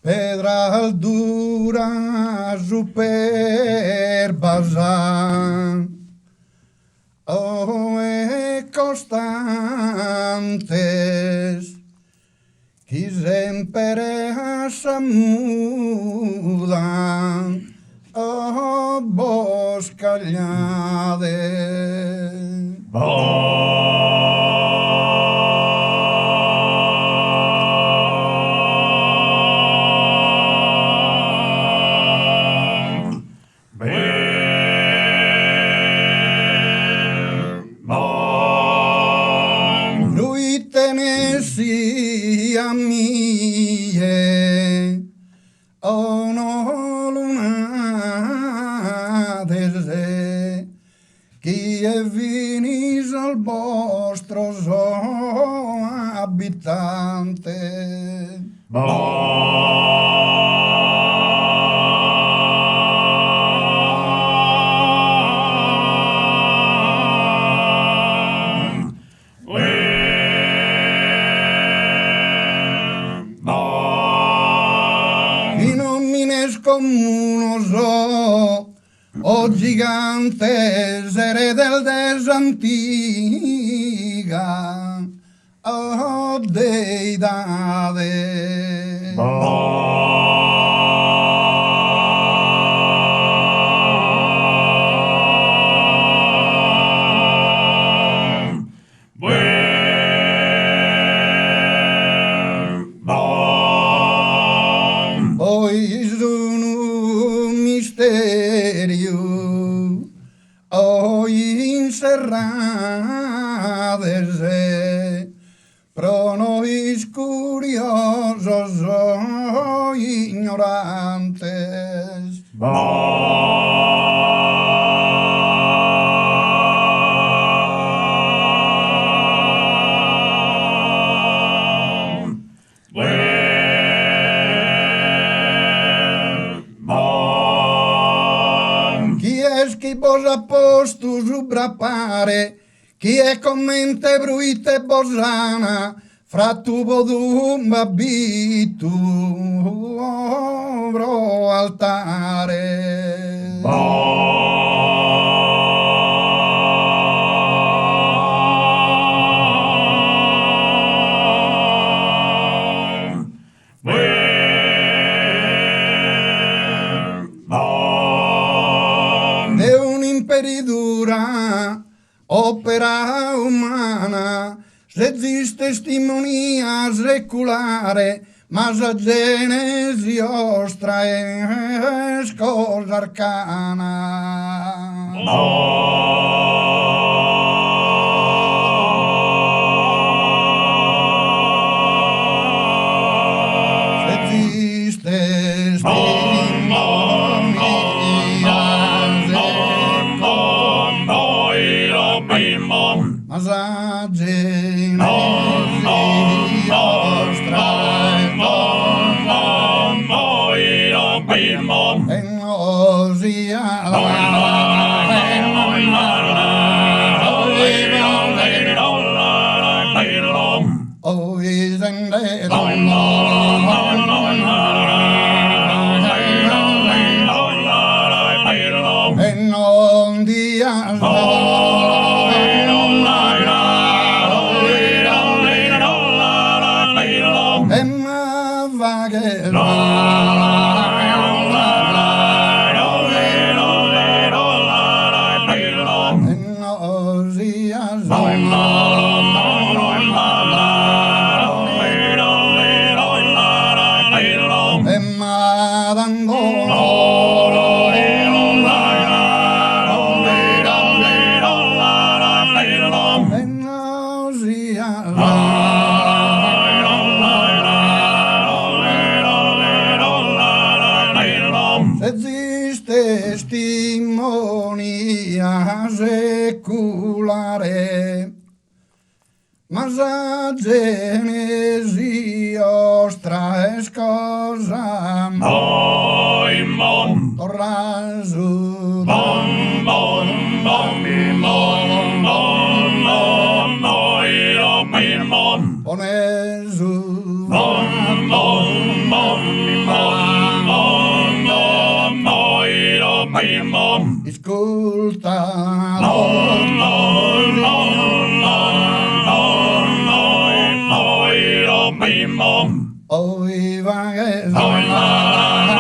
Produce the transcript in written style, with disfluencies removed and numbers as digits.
pedra dura super basant constantes qui sempre s'amudan boscallades. Tenesi a mie no lunadese chi è vinis al vostro abitante comuno so, o gigante sere del desantiga, o deidade. O inserradese, pro nois curiosos o ignorantes. Qui vos ha posto subrapare, chi è commente bruite bosana, fra tubo d'un babitu bro altare. Imperidura, opera umana, se esiste testimonia seculare, ma sa genesi ostra è cosa arcana. La genesi ostra e nosia o isende e non dia esiste testimonia seculare, ma sa genesi ostra es cosa torra su pone su ascultat. O viva que